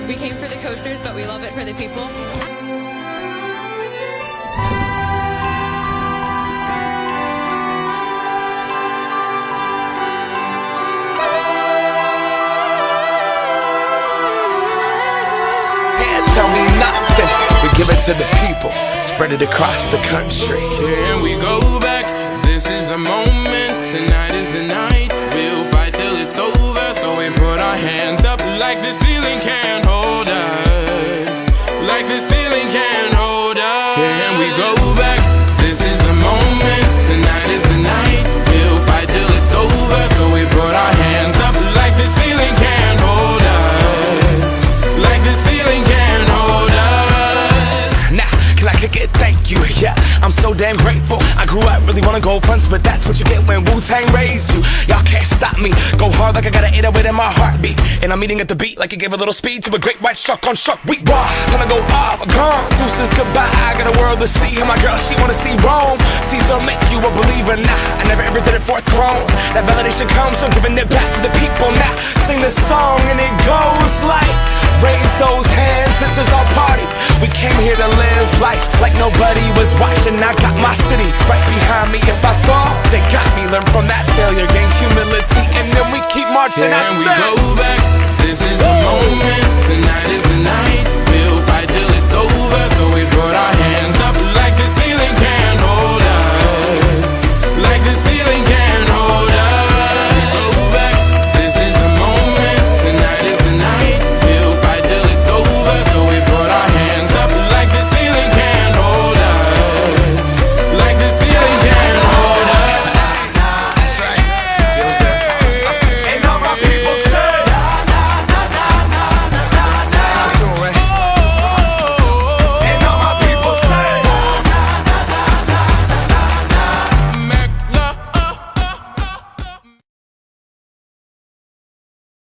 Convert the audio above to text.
We came for the coasters, but we love it for the people. Tell me nothing, we give it to the people, spread it across the country. Can we go back? This is the moment, tonight is the night. We'll fight till it's over, so we put our hands up like the ceiling can't hold us. Like the ceiling can't hold us. Can we go back? This is the moment, tonight is the night. We'll fight till it's over, so we put our hands up like the ceiling can't hold us. Like the ceiling can't hold us. Nah, can I kick it? Thank you, yeah, I'm so damn grateful. I grew up really wanna go fronts, but that's what you get when Wu-Tang raised you. Y'all can't stop me, go hard like I got an 808 in my heartbeat. And I'm eating at the beat like it gave a little speed to a great white shark on Shark Week. Raw, time to go off, gone, deuces goodbye. I got a world to see, and my girl, she wanna see Rome. Caesar make you a believer, nah, I never ever did it for a throne. That validation comes from giving it back to the people. Now, sing this song and it goes like, raise those hands, this is our party. We came here to live life like nobody was watching. I got my city right behind me. If I fall, they got me. Learn from that failure, gain humility, and then we keep marching. Can we go